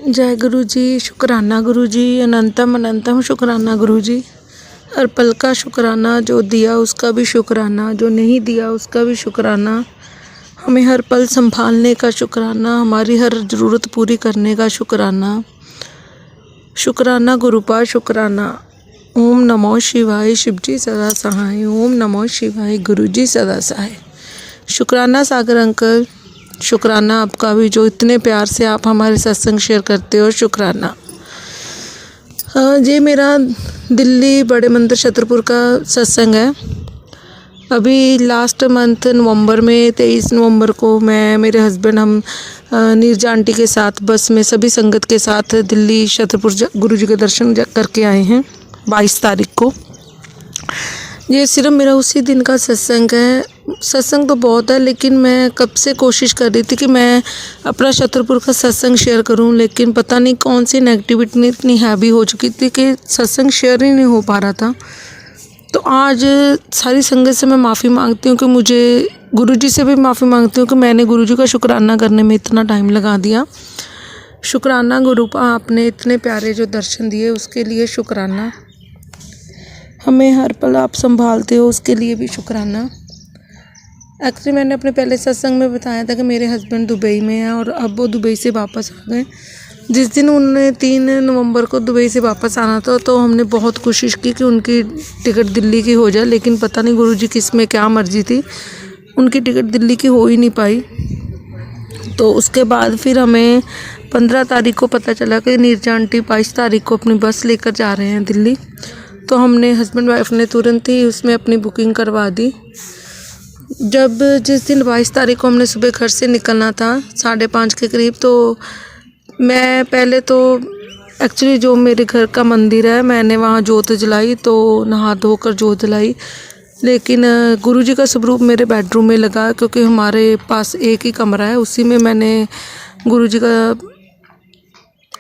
जय गुरु जी, शुक्राना गुरु जी, अनंतम अनंतम शुक्राना गुरु जी। हर पल का शुक्राना, जो दिया उसका भी शुक्राना, जो नहीं दिया उसका भी शुक्राना। हमें हर पल संभालने का शुक्राना, हमारी हर ज़रूरत पूरी करने का शुक्राना। शुक्राना गुरुपा शुक्राना। ओम नमो शिवाय, शिवजी सदा सहाय। ओम नमो शिवाय, गुरु जी सदा सहाय। शुक्राना सागर अंकल, शुक्राना आपका भी, जो इतने प्यार से आप हमारे सत्संग शेयर करते हो। शुक्राना। हाँ, ये मेरा दिल्ली बड़े मंदिर छतरपुर का सत्संग है। अभी लास्ट मंथ नवंबर में 23 नवंबर को मैं, मेरे हस्बैंड, हम नीरजा आंटी के साथ बस में सभी संगत के साथ दिल्ली छतरपुर गुरु जी के दर्शन करके आए हैं 22 तारीख को। ये सिर्फ मेरा उसी दिन का सत्संग है। सत्संग तो बहुत है, लेकिन मैं कब से कोशिश कर रही थी कि मैं अपना छतरपुर का सत्संग शेयर करूं, लेकिन पता नहीं कौन सी नेगेटिविटी इतनी हैवी हो चुकी थी कि सत्संग शेयर ही नहीं हो पा रहा था। तो आज सारी संगत से मैं माफ़ी मांगती हूँ कि मुझे, गुरुजी से भी माफ़ी मांगती हूँ कि मैंने गुरुजी का शुक्राना करने में इतना टाइम लगा दिया। शुक्राना गुरुपा, आपने इतने प्यारे जो दर्शन दिए उसके लिए शुक्राना। हमें हर पल आप संभालते हो उसके लिए भी शुक्राना। एक्चुअली मैंने अपने पहले सत्संग में बताया था कि मेरे हस्बैंड दुबई में हैं और अब वो दुबई से वापस आ गए। जिस दिन उन्होंने 3 नवंबर को दुबई से वापस आना था, तो हमने बहुत कोशिश की कि उनकी टिकट दिल्ली की हो जाए, लेकिन पता नहीं गुरुजी किस में क्या मर्जी थी, उनकी टिकट दिल्ली की हो ही नहीं पाई। तो उसके बाद फिर हमें 15 तारीख को पता चला कि नीरजा आंटी 22 तारीख को अपनी बस लेकर जा रहे हैं दिल्ली। तो हमने, हस्बैंड वाइफ ने तुरंत ही उसमें अपनी बुकिंग करवा दी। जब जिस दिन 22 तारीख को हमने सुबह घर से निकलना था 5:30 के करीब, तो मैं पहले तो एक्चुअली जो मेरे घर का मंदिर है, मैंने वहाँ जोत जलाई, तो नहा धोकर जोत जलाई। लेकिन गुरुजी का स्वरूप मेरे बेडरूम में लगा, क्योंकि हमारे पास एक ही कमरा है, उसी में मैंने गुरुजी का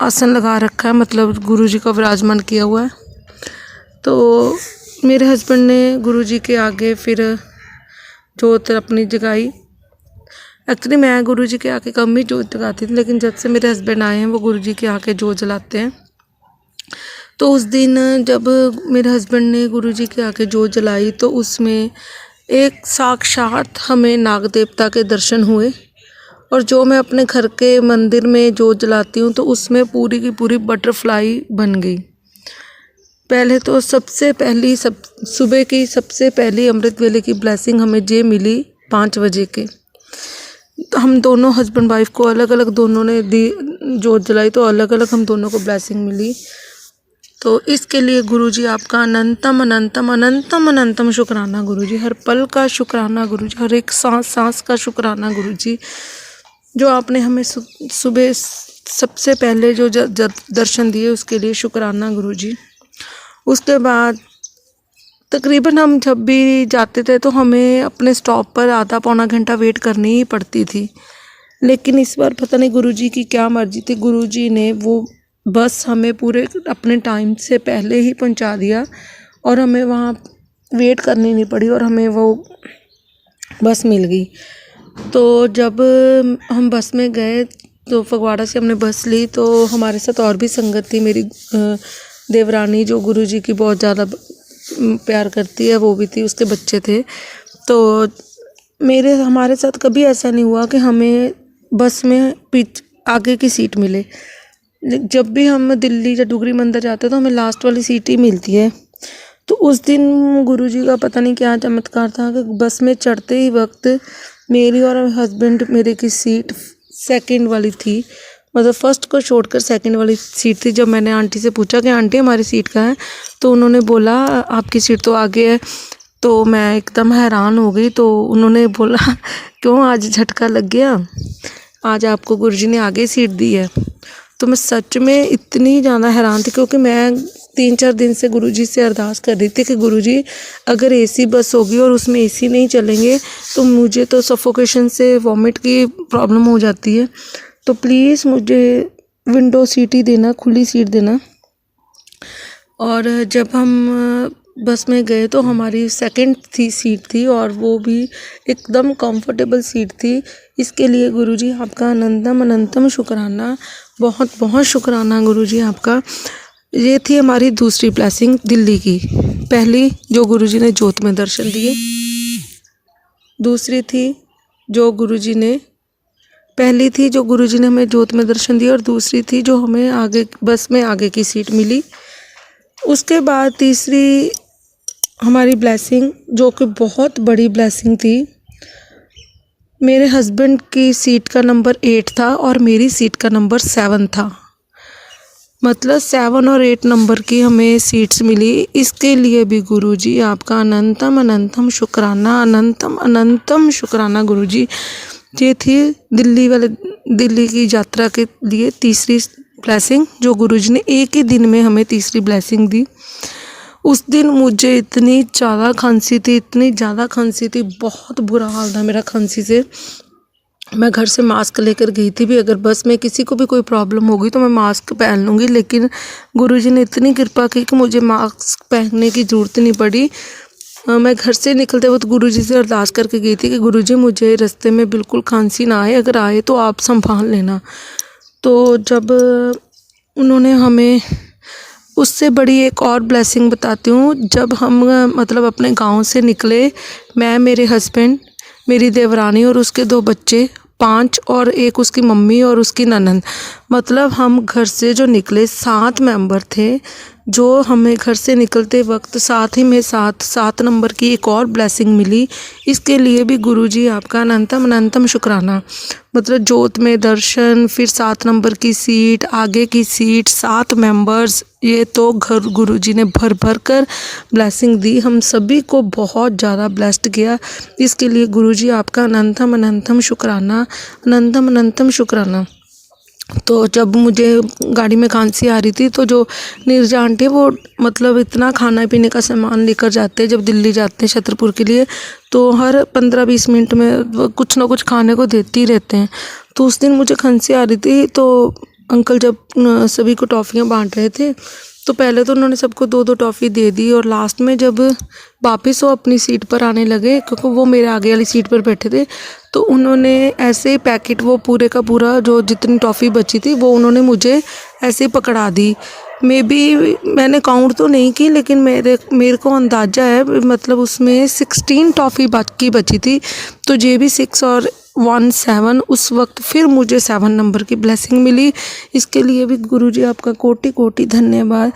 आसन लगा रखा है, मतलब गुरुजी का विराजमान किया हुआ है। तो मेरे हस्बैंड ने गुरुजी के आगे फिर जोत अपनी जगाई। एक्चुअली मैं गुरुजी के आगे कम ही जोत जगाती थी, लेकिन जब से मेरे हस्बैंड आए हैं वो गुरुजी के आगे जोत जलाते हैं। तो उस दिन जब मेरे हस्बैंड ने गुरुजी के आगे जोत जलाई, तो उसमें एक साक्षात हमें नाग देवता के दर्शन हुए। और जो मैं अपने घर के मंदिर में जोत जलाती हूँ, तो उसमें पूरी की पूरी बटरफ्लाई बन गई। पहले तो सबसे पहली सुबह की सबसे पहली अमृत वेले की ब्लेसिंग हमें ये मिली 5 बजे के। हम दोनों हस्बैंड वाइफ को अलग अलग दोनों ने दी जोत जलाई, तो अलग अलग हम दोनों को ब्लेसिंग मिली। तो इसके लिए गुरुजी आपका अनंतम अनंतम अनंतम अनंतम शुक्राना गुरुजी। हर पल का शुक्राना गुरुजी, हर एक सांस सांस का शुक्राना गुरुजी, जो आपने हमें सुबह सबसे पहले जो दर्शन दिए उसके लिए शुक्राना गुरुजी। उसके बाद तकरीबन हम जब भी जाते थे तो हमें अपने स्टॉप पर आधा पौना घंटा वेट करनी ही पड़ती थी, लेकिन इस बार पता नहीं गुरुजी की क्या मर्जी थी, गुरुजी ने वो बस हमें पूरे अपने टाइम से पहले ही पहुंचा दिया और हमें वहाँ वेट करनी नहीं पड़ी और हमें वो बस मिल गई। तो जब हम बस में गए तो फगवाड़ा से हमने बस ली, तो हमारे साथ और भी संगत थी। मेरी देवरानी जो गुरुजी की बहुत ज़्यादा प्यार करती है वो भी थी, उसके बच्चे थे। तो हमारे साथ कभी ऐसा नहीं हुआ कि हमें बस में आगे की सीट मिले। जब भी हम दिल्ली या डुगरी मंदिर जाते हैं तो हमें लास्ट वाली सीट ही मिलती है। तो उस दिन गुरुजी का पता नहीं क्या चमत्कार था कि बस में चढ़ते ही वक्त मेरी और हस्बैंड मेरे की सीट सेकंड वाली थी, मतलब फर्स्ट को छोड़कर सेकंड वाली सीट थी। जब मैंने आंटी से पूछा कि आंटी हमारी सीट कहाँ है, तो उन्होंने बोला आपकी सीट तो आगे है। तो मैं एकदम हैरान हो गई। तो उन्होंने बोला क्यों, आज झटका लग गया, आज आपको गुरुजी ने आगे सीट दी है। तो मैं सच में इतनी ज़्यादा हैरान थी, क्योंकि मैं 3-4 दिन से गुरुजी से अरदास कर रही थी कि गुरुजी अगर एसी बस होगी और उसमें एसी नहीं चलेंगे तो मुझे तो सफोकेशन से वॉमिट की प्रॉब्लम हो जाती है, तो प्लीज़ मुझे विंडो सीट ही देना, खुली सीट देना। और जब हम बस में गए तो हमारी सेकंड सीट थी और वो भी एकदम कंफर्टेबल सीट थी। इसके लिए गुरुजी आपका अनंतम अनंतम शुक्राना। बहुत बहुत शुक्राना गुरुजी आपका। ये थी हमारी दूसरी ब्लेसिंग दिल्ली की। पहली जो गुरुजी ने जोत में दर्शन दिए, दूसरी थी जो गुरुजी ने पहली थी जो गुरुजी ने हमें जोत में दर्शन दिया, और दूसरी थी जो हमें आगे बस में आगे की सीट मिली। उसके बाद तीसरी हमारी ब्लेसिंग जो कि बहुत बड़ी ब्लेसिंग थी, मेरे हस्बैंड की सीट का नंबर 8 था और मेरी सीट का नंबर 7 था। मतलब 7 और 8 नंबर की हमें सीट्स मिली। इसके लिए भी गुरुजी आपका अनंतम अनंतम शुक्राना, अनंतम अनंतम शुक्राना गुरुजी। ये थी दिल्ली की यात्रा के लिए तीसरी ब्लेसिंग जो गुरुजी ने एक ही दिन में हमें तीसरी ब्लेसिंग दी। उस दिन मुझे इतनी ज़्यादा खांसी थी, बहुत बुरा हाल था मेरा खांसी से। मैं घर से मास्क लेकर गई थी भी, अगर बस में किसी को भी कोई प्रॉब्लम होगी तो मैं मास्क पहन लूँगी, लेकिन गुरुजी ने इतनी कृपा की कि मुझे मास्क पहनने की ज़रूरत नहीं पड़ी। मैं घर से निकलते वक्त गुरुजी से अरदास करके गई थी कि गुरुजी मुझे रास्ते में बिल्कुल खांसी ना आए, अगर आए तो आप संभाल लेना। तो जब उन्होंने हमें, उससे बड़ी एक और ब्लेसिंग बताती हूँ। जब हम मतलब अपने गांव से निकले, मैं, मेरे हस्बैंड, मेरी देवरानी और उसके 2 बच्चे, 5 और एक उसकी मम्मी और उसकी ननंद, मतलब हम घर से जो निकले 7 मेंबर थे। जो हमें घर से निकलते वक्त साथ ही में 7 नंबर की एक और ब्लेसिंग मिली। इसके लिए भी गुरुजी आपका अनंतम अनंतम शुक्राना। मतलब जोत में दर्शन, फिर 7 नंबर की सीट, आगे की सीट, 7 मेंबर्स, ये तो घर गुरुजी ने भर भर कर ब्लेसिंग दी। हम सभी को बहुत ज़्यादा ब्लेस्ड किया। इसके लिए गुरुजी आपका अनंतम अनंतम शुक्राना, अनंतम अनंतम शुक्राना। तो जब मुझे गाड़ी में खांसी आ रही थी तो जो नीरजा आंटी वो मतलब इतना खाना पीने का सामान लेकर जाते हैं जब दिल्ली जाते हैं छतरपुर के लिए, तो हर 15-20 मिनट में वो कुछ ना कुछ खाने को देते ही रहते हैं। तो उस दिन मुझे खांसी आ रही थी, तो अंकल जब सभी को टॉफ़ियाँ बांट रहे थे तो पहले तो उन्होंने सबको 2-2 टॉफ़ी दे दी, और लास्ट में जब वापस वो अपनी सीट पर आने लगे, क्योंकि वो मेरे आगे वाली सीट पर बैठे थे, तो उन्होंने ऐसे पैकेट, वो पूरे का पूरा जो जितनी टॉफ़ी बची थी वो उन्होंने मुझे ऐसे पकड़ा दी। मैंने काउंट तो नहीं की, लेकिन मेरे को अंदाज़ा है, मतलब उसमें 16 टॉफ़ी बाकी बची थी। तो ये भी 6 और 1 7, उस वक्त फिर मुझे 7 नंबर की ब्लेसिंग मिली। इसके लिए भी गुरुजी आपका कोटि कोटि धन्यवाद।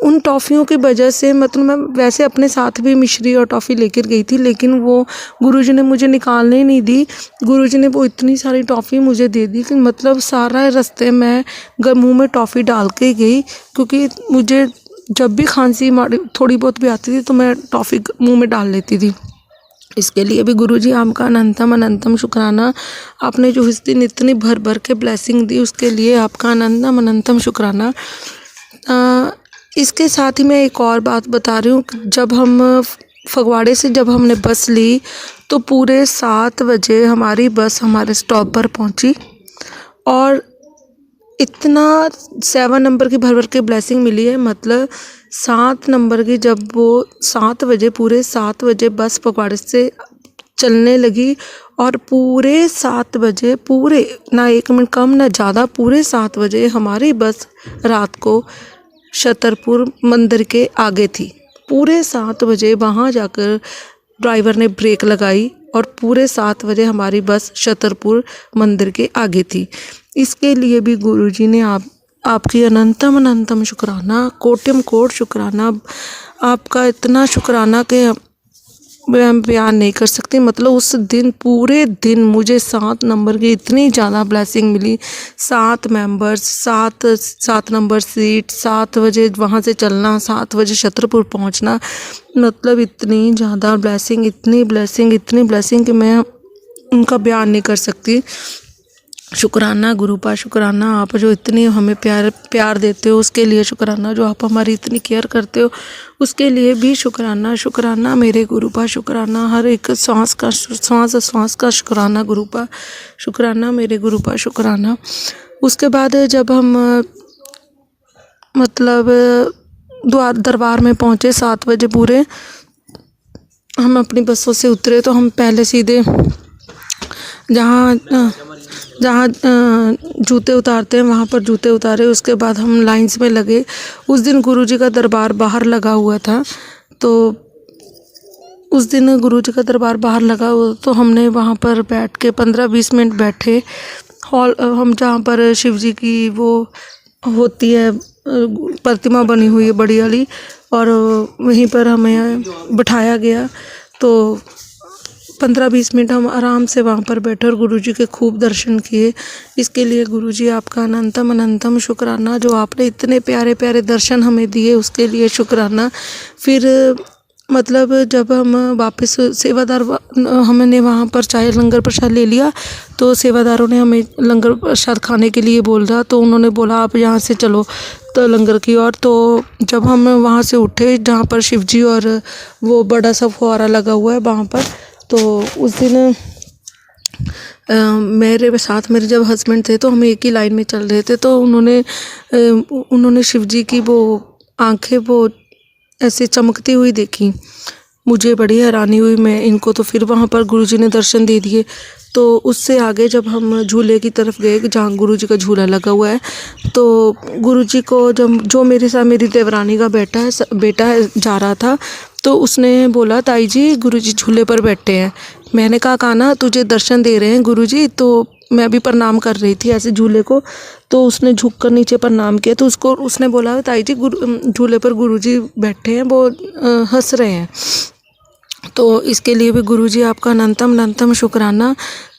उन टॉफ़ियों की वजह से, मतलब मैं वैसे अपने साथ भी मिश्री और टॉफ़ी लेकर गई थी, लेकिन वो गुरुजी ने मुझे निकालने ही नहीं दी। गुरुजी ने वो इतनी सारी टॉफ़ी मुझे दे दी कि मतलब सारा रास्ते मैं मुँह में टॉफ़ी डाल के गई, क्योंकि मुझे जब भी खांसी थोड़ी बहुत भी आती थी तो मैं टॉफ़ी मुँह में डाल लेती थी। इसके लिए भी गुरुजी आपका अनंतम अनंतम शुक्राना। आपने जो इस दिन इतनी भर भर के ब्लेसिंग दी उसके लिए आपका अनंतम अनंतम शुक्राना। इसके साथ ही मैं एक और बात बता रही हूँ। जब हम फगवाड़े से जब हमने बस ली तो पूरे 7 बजे हमारी बस हमारे स्टॉप पर पहुँची, और इतना 7 नंबर की भर भर के ब्लेसिंग मिली है। मतलब 7 नंबर की जब वो 7 बजे, पूरे 7 बजे बस फगवाड़े से चलने लगी, और पूरे 7 बजे, पूरे ना 1 मिनट कम ना ज़्यादा, पूरे 7 बजे हमारी बस रात को छतरपुर मंदिर के आगे थी। पूरे 7 बजे वहाँ जाकर ड्राइवर ने ब्रेक लगाई और पूरे 7 बजे हमारी बस छतरपुर मंदिर के आगे थी। इसके लिए भी गुरुजी ने आपकी अनंतम अनंतम शुक्राना, कोटिम कोट शुक्राना। आपका इतना शुक्राना कि मैं बयान नहीं कर सकती। मतलब उस दिन, पूरे दिन मुझे 7 नंबर की इतनी ज़्यादा ब्लेसिंग मिली। 7 मेंबर्स, 7 नंबर सीट, 7 बजे वहाँ से चलना, 7 बजे छतरपुर पहुँचना, मतलब इतनी ज़्यादा ब्लेसिंग, इतनी ब्लेसिंग कि मैं उनका बयान नहीं कर सकती। शुक्राना गुरुपा, शुक्राना आप जो इतनी हमें प्यार देते हो उसके लिए शुक्राना, जो आप हमारी इतनी केयर करते हो उसके लिए भी शुक्राना मेरे गुरुपा, शुक्राना हर एक सांस का शुक्राना गुरुपा, शुक्राना मेरे गुरुपा, शुक्राना। उसके बाद जब हम मतलब दरबार में पहुँचे 7 बजे पूरे, हम अपनी बसों से उतरे तो हम पहले सीधे जहाँ जहाँ जूते उतारते हैं वहाँ पर जूते उतारे। उसके बाद हम लाइंस में लगे। उस दिन गुरुजी का दरबार बाहर लगा हुआ था, तो उस दिन गुरुजी का दरबार बाहर लगा हुआ, तो हमने वहाँ पर बैठ के 15-20 मिनट बैठे। हॉल हम जहाँ पर शिव जी की वो होती है प्रतिमा बनी हुई है बड़ी वाली, और वहीं पर हमें बिठाया गया। तो 15-20 मिनट हम आराम से वहाँ पर बैठे और गुरुजी के खूब दर्शन किए। इसके लिए गुरुजी आपका अनंतम अनंतम शुक्राना, जो आपने इतने प्यारे प्यारे दर्शन हमें दिए उसके लिए शुक्राना। फिर मतलब जब हम वापस सेवादार हमने वहाँ पर चाय लंगर प्रसाद ले लिया, तो सेवादारों ने हमें लंगर प्रसाद खाने के लिए बोल रहा, तो उन्होंने बोला आप यहाँ से चलो तो लंगर की ओर। तो जब हम वहाँ से उठे जहाँ पर शिवजी और वो बड़ा सा फुहारा लगा हुआ है वहाँ पर, तो उस दिन मेरे साथ मेरे जब हस्बैंड थे तो हम एक ही लाइन में चल रहे थे। तो उन्होंने शिवजी की वो आंखें वो ऐसे चमकती हुई देखी। मुझे बड़ी हैरानी हुई मैं इनको। तो फिर वहाँ पर गुरुजी ने दर्शन दे दिए। तो उससे आगे जब हम झूले की तरफ गए जहाँ गुरुजी का झूला लगा हुआ है, तो गुरुजी को जब जो मेरे साथ मेरी देवरानी का बेटा है जा रहा था, तो उसने बोला ताई जी गुरुजी झूले पर बैठे हैं। मैंने कहा कान्हा तुझे दर्शन दे रहे हैं गुरुजी। तो मैं भी प्रणाम कर रही थी ऐसे झूले को, तो उसने झुक कर नीचे प्रणाम किया। तो उसने बोला ताई जी झूले पर गुरुजी बैठे हैं, वो हंस रहे हैं। तो इसके लिए भी गुरुजी आपका अनंतम अनंतम शुक्राना।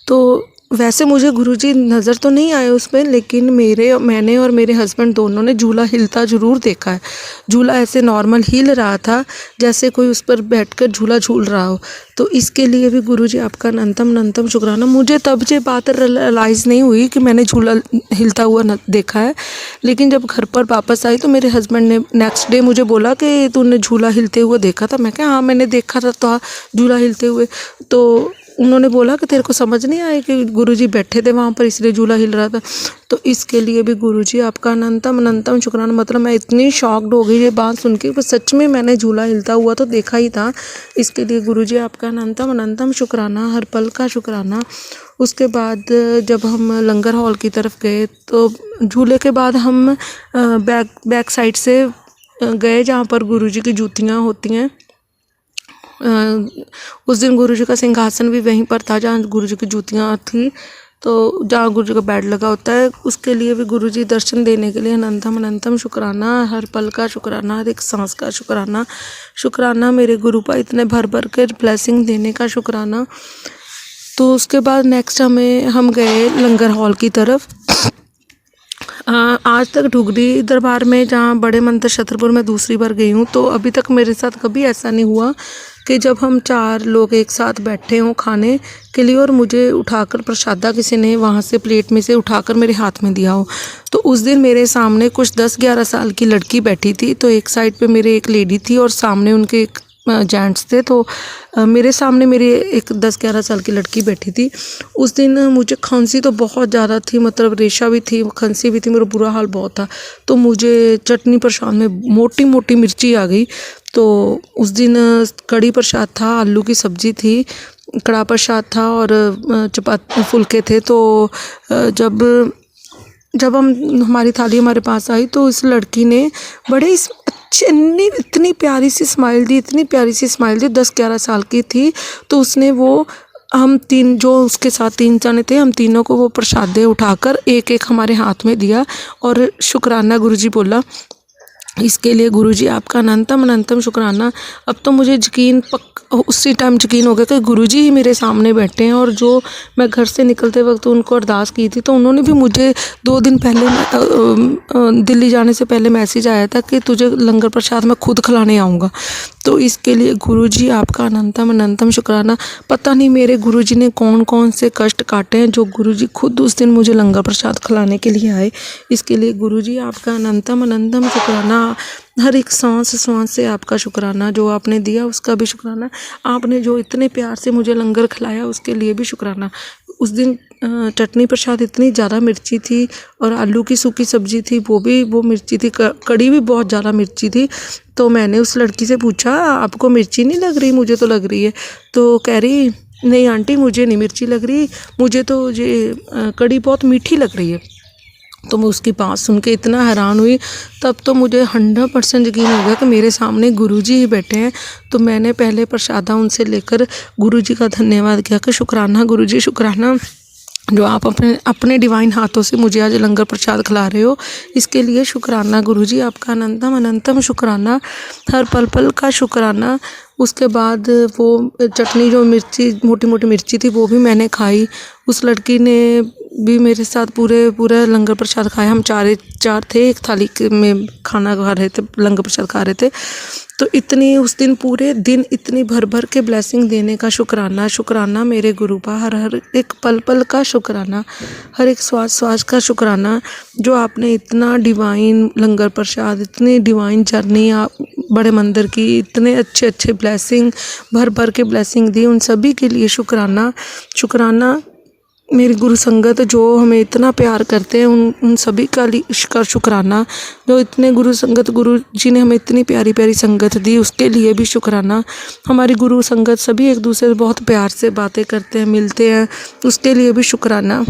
तो वैसे मुझे गुरुजी नज़र तो नहीं आए उसमें, लेकिन मैंने और मेरे हस्बैंड दोनों ने झूला हिलता ज़रूर देखा है। झूला ऐसे नॉर्मल हिल रहा था जैसे कोई उस पर बैठकर झूला झूल रहा हो। तो इसके लिए भी गुरुजी आपका अनंतम अनंतम शुक्राना। मुझे तब ये बात रियलाइज़ नहीं हुई कि मैंने झूला हिलता हुआ देखा है, लेकिन जब घर पर वापस आई तो मेरे हस्बैंड ने नेक्स्ट डे मुझे बोला कि तूने झूला हिलते हुए देखा था। मैं कहा हाँ मैंने देखा था तो झूला हिलते हुए। तो उन्होंने बोला कि तेरे को समझ नहीं आया कि गुरुजी बैठे थे वहाँ पर इसलिए झूला हिल रहा था। तो इसके लिए भी गुरुजी आपका अनंतम अनंतम शुक्राना। मतलब मैं इतनी शॉक्ड हो गई ये बात सुन के, सच में मैंने झूला हिलता हुआ तो देखा ही था। इसके लिए गुरुजी आपका अनंतम अनंतम शुक्राना, हर पल का शुक्राना। उसके बाद जब हम लंगर हॉल की तरफ गए तो झूले के बाद हम बैक साइड से गए जहाँ पर गुरुजी की जूतियाँ होती हैं। उस दिन गुरुजी का सिंहासन भी वहीं पर था जहाँ गुरुजी की जूतियाँ थी। तो जहाँ गुरुजी का बेड लगा होता है, उसके लिए भी गुरुजी दर्शन देने के लिए अनंतम अनंतम शुक्राना, हर पल का शुक्राना, हर एक सांस का शुक्राना। शुक्राना मेरे गुरु पर इतने भर भर के ब्लेसिंग देने का शुक्राना। तो उसके बाद नेक्स्ट हम गए लंगर हॉल की तरफ। आज तक ढुगरी दरबार में जहाँ बड़े मंदिर छतरपुर में दूसरी बार गई हूँ, तो अभी तक मेरे साथ कभी ऐसा नहीं हुआ कि जब हम 4 लोग एक साथ बैठे हों खाने के लिए और मुझे उठाकर प्रसादा किसी ने वहाँ से प्लेट में से उठाकर मेरे हाथ में दिया हो। तो उस दिन मेरे सामने कुछ 10-11 साल की लड़की बैठी थी। तो एक साइड पे मेरे एक लेडी थी और सामने उनके एक जेंट्स थे। तो मेरे सामने मेरी एक 10-11 साल की लड़की बैठी थी। उस दिन मुझे खांसी तो बहुत ज़्यादा थी, मतलब रेशा भी थी, खांसी भी थी, मेरा बुरा हाल बहुत था। तो मुझे चटनी प्रसाद में मोटी मोटी मिर्ची आ गई। तो उस दिन कड़ी प्रसाद था, आलू की सब्ज़ी थी, कड़ा प्रसाद था और चपाती फुलके थे। तो जब हमारी थाली हमारे पास आई तो इस लड़की ने बड़े इतनी प्यारी सी स्माइल दी, 10-11 साल की थी। तो उसने वो हम 3 जो उसके साथ 3 जने थे, हम तीनों को वो प्रसादे उठाकर एक एक हमारे हाथ में दिया और शुक्राना गुरुजी बोला। इसके लिए गुरुजी आपका अनंतम अनंतम शुक्राना। अब तो मुझे उसी टाइम यकीन हो गया कि गुरुजी ही मेरे सामने बैठे हैं। और जो मैं घर से निकलते वक्त उनको अरदास की थी, तो उन्होंने भी मुझे 2 दिन पहले दिल्ली जाने से पहले मैसेज आया था कि तुझे लंगर प्रसाद मैं खुद खिलाने आऊँगा। तो इसके लिए गुरुजी आपका अनंतम अनंतम शुक्राना। पता नहीं मेरे गुरुजी ने कौन कौन से कष्ट काटे हैं जो गुरुजी खुद उस दिन मुझे लंगर प्रसाद खिलाने के लिए आए। इसके लिए गुरुजी आपका अनंतम अनंतम शुक्राना। हर एक सांस से आपका शुक्राना, जो आपने दिया उसका भी शुक्राना, आपने जो इतने प्यार से मुझे लंगर खिलाया उसके लिए भी शुक्राना। उस दिन चटनी प्रसाद इतनी ज़्यादा मिर्ची थी और आलू की सूखी सब्ज़ी थी, वो मिर्ची थी, कड़ी भी बहुत ज़्यादा मिर्ची थी। तो मैंने उस लड़की से पूछा आपको मिर्ची नहीं लग रही? मुझे तो लग रही है। तो कह रही नहीं आंटी मुझे नहीं मिर्ची लग रही, मुझे तो ये कड़ी बहुत मीठी लग रही है। तो मैं उसकी बात सुन के इतना हैरान हुई, तब तो मुझे 100% यकीन हो गया कि मेरे सामने गुरुजी ही बैठे हैं। तो मैंने पहले प्रसादा उनसे लेकर गुरुजी का धन्यवाद किया कि शुक्राना गुरुजी, शुक्राना जो आप अपने अपने डिवाइन हाथों से मुझे आज लंगर प्रसाद खिला रहे हो, इसके लिए शुक्राना गुरुजी, आपका अनंतम अनंतम शुक्राना, हर पल पल का शुक्राना। उसके बाद वो चटनी जो मिर्ची मोटी मोटी मिर्ची थी वो भी मैंने खाई। उस लड़की ने भी मेरे साथ पूरा लंगर प्रसाद खाया। हम चार थे, एक थाली में खाना खा रहे थे, लंगर प्रसाद खा रहे थे। तो इतनी उस दिन पूरे दिन इतनी भर भर के ब्लेसिंग देने का शुक्राना, शुक्राना मेरे गुरु का, हर एक पल पल का शुक्राना, हर एक श्वास का शुक्राना, जो आपने इतना डिवाइन लंगर प्रसाद, इतनी डिवाइन जर्नी आप बड़े मंदिर की, इतने अच्छे अच्छे ब्लेसिंग भर भर के ब्लेसिंग दी, उन सभी के लिए शुक्राना। शुक्राना मेरी गुरु संगत जो हमें इतना प्यार करते हैं, उन सभी का शुक्राना। जो इतने गुरु संगत, गुरु जी ने हमें इतनी प्यारी प्यारी संगत दी, उसके लिए भी शुक्राना। हमारी गुरु संगत सभी एक दूसरे से बहुत प्यार से बातें करते हैं, मिलते हैं, उसके लिए भी शुक्राना।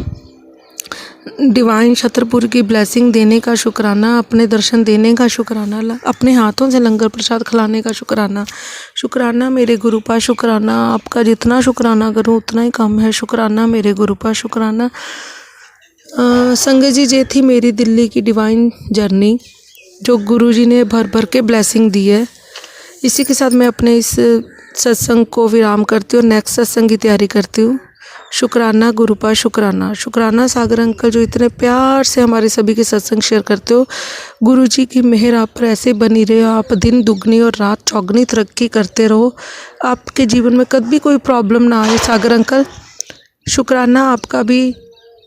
डिवाइन छतरपुर की ब्लेसिंग देने का शुक्राना, अपने दर्शन देने का शुक्राना, अपने हाथों से लंगर प्रसाद खिलाने का शुक्राना। शुक्राना मेरे गुरु पा, शुक्राना आपका, जितना शुक्राना करूँ उतना ही कम है। शुक्राना मेरे गुरु पा, शुक्राना। संगत जी, ये थी मेरी दिल्ली की डिवाइन जर्नी, जो गुरु जी ने भर भर के ब्लेसिंग दी है। इसी के साथ मैं अपने इस सत्संग को विराम करती हूँ, नेक्स्ट सत्संग की तैयारी करती हूँ। शुक्राना गुरुपा, शुक्राना। शुक्राना सागर अंकल, जो इतने प्यार से हमारे सभी के सत्संग शेयर करते हो। गुरु जी की मेहर आप पर ऐसे बनी रहे, आप दिन दुगनी और रात चौगनी तरक्की करते रहो, आपके जीवन में कभी कोई प्रॉब्लम ना आए सागर अंकल। शुक्राना आपका भी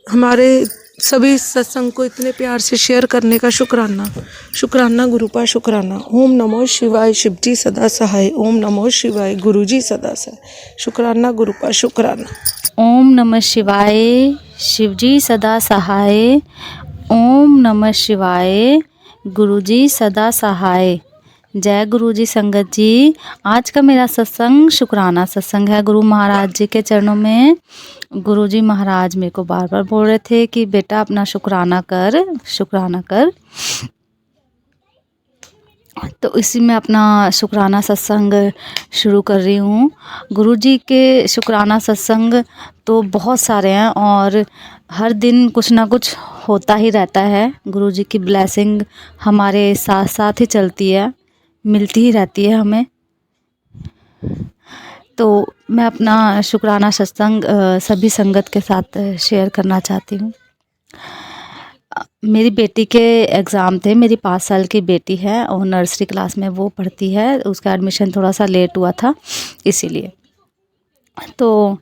हमारे सभी सत्संग को इतने प्यार से शेयर करने का शुक्राना। शुक्राना गुरुपा, शुक्राना। ओम नमो शिवाय, शिवजी सदा सहाय। ओम नमो शिवाय, गुरुजी सदा सहाय। शुक्राना गुरुपा, शुक्राना। ओम नमः शिवाय, शिवजी सदा सहाय। ओम नमः शिवाय, गुरुजी सदा सहाय। जय गुरु जी संगत जी। आज का मेरा सत्संग शुक्राना सत्संग है गुरु महाराज जी के चरणों में। गुरु जी महाराज मेरे को बार बार बोल रहे थे कि बेटा अपना शुक्राना कर, शुक्राना कर। तो इसी में अपना शुक्राना सत्संग शुरू कर रही हूँ। गुरु जी के शुक्राना सत्संग तो बहुत सारे हैं और हर दिन कुछ ना कुछ होता ही रहता है। गुरु जी की ब्लेसिंग हमारे साथ साथ ही चलती है, मिलती ही रहती है हमें। तो मैं अपना शुक्राना सत्संग सभी संगत के साथ शेयर करना चाहती हूँ। मेरी बेटी के एग्ज़ाम थे। मेरी 5 साल की बेटी है और नर्सरी क्लास में वो पढ़ती है। उसका एडमिशन थोड़ा सा लेट हुआ था इसीलिए। तो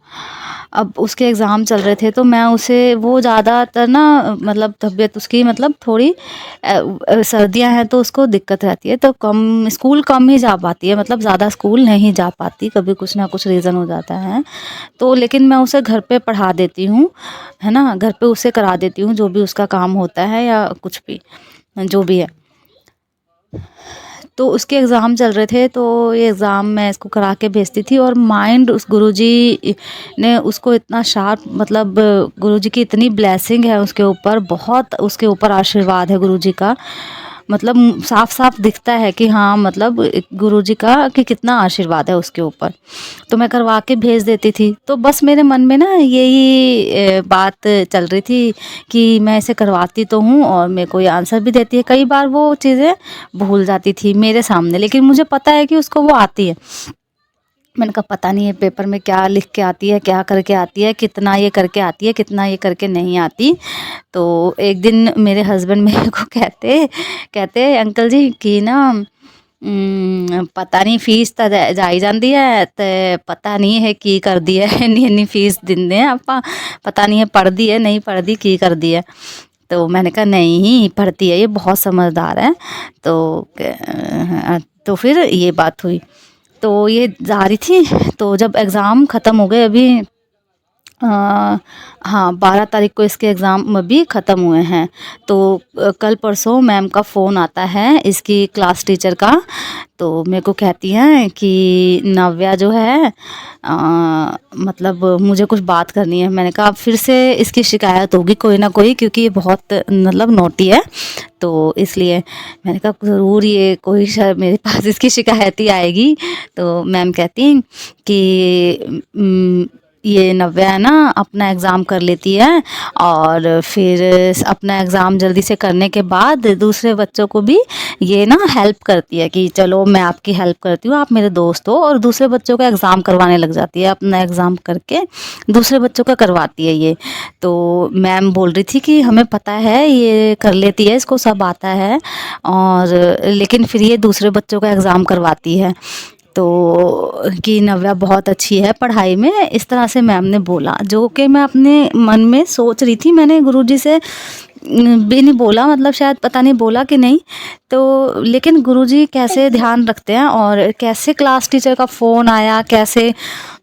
अब उसके एग्ज़ाम चल रहे थे तो मैं उसे, वो ज़्यादातर ना मतलब तबीयत उसकी मतलब थोड़ी सर्दियां हैं तो उसको दिक्कत रहती है, तो स्कूल कम ही जा पाती है, मतलब ज़्यादा स्कूल नहीं जा पाती, कभी कुछ ना कुछ रीज़न हो जाता है। तो लेकिन मैं उसे घर पे पढ़ा देती हूँ, है ना, घर पे उसे करा देती हूँ जो भी उसका काम होता है या कुछ भी जो भी है। तो उसके एग्ज़ाम चल रहे थे तो ये एग्ज़ाम मैं इसको करा के भेजती थी और माइंड उस गुरुजी ने उसको इतना शार्प, मतलब गुरुजी की इतनी ब्लेसिंग है उसके ऊपर, बहुत उसके ऊपर आशीर्वाद है गुरुजी का, मतलब साफ साफ दिखता है कि हाँ मतलब गुरुजी का कि कितना आशीर्वाद है उसके ऊपर। तो मैं करवा के भेज देती थी। तो बस मेरे मन में ना यही बात चल रही थी कि मैं इसे करवाती तो हूँ और मेरे को ये आंसर भी देती है। कई बार वो चीज़ें भूल जाती थी मेरे सामने, लेकिन मुझे पता है कि उसको वो आती है। मैंने कहा पता नहीं है पेपर में क्या लिख के आती है, क्या करके आती है, कितना ये करके आती है, कितना ये करके नहीं आती। तो एक दिन मेरे हस्बैंड मेरे को कहते अंकल जी कि ना पता नहीं फीस तो जाई जाती है, तो पता नहीं है की कर दी है, इन्नी फीस दिंदे आप, पता नहीं है पढ़ती है नहीं पढ़ती की कर दी है। तो मैंने कहा नहीं पढ़ती है, ये बहुत समझदार है। तो फिर ये बात हुई। तो ये जा रही थी, तो जब एग्ज़ाम ख़त्म हो गए, अभी अ, हाँ 12 तारीख को इसके एग्ज़ाम भी ख़त्म हुए हैं। तो कल परसों मैम का फ़ोन आता है इसकी क्लास टीचर का, तो मेरे को कहती हैं कि नव्या जो है मतलब मुझे कुछ बात करनी है। मैंने कहा अब फिर से इसकी शिकायत होगी कोई ना कोई, क्योंकि ये बहुत मतलब नॉटी है, तो इसलिए मैंने कहा ज़रूर ये कोई मेरे पास इसकी शिकायत ही आएगी। तो मैम कहती कि ये नव्या है ना अपना एग्ज़ाम कर लेती है और फिर अपना एग्ज़ाम जल्दी से करने के बाद दूसरे बच्चों को भी ये ना हेल्प करती है कि चलो मैं आपकी हेल्प करती हूँ, आप मेरे दोस्त हो, और दूसरे बच्चों का एग्ज़ाम करवाने लग जाती है, अपना एग्ज़ाम करके दूसरे बच्चों का करवाती है ये। तो मैम बोल रही थी कि हमें पता है ये कर लेती है, इसको सब आता है, और लेकिन फिर ये दूसरे बच्चों का एग्ज़ाम करवाती है, तो कि नव्या बहुत अच्छी है पढ़ाई में, इस तरह से मैम ने बोला, जो कि मैं अपने मन में सोच रही थी। मैंने गुरुजी से भी नहीं बोला, मतलब शायद पता नहीं बोला कि नहीं, तो लेकिन गुरुजी कैसे ध्यान रखते हैं और कैसे क्लास टीचर का फ़ोन आया, कैसे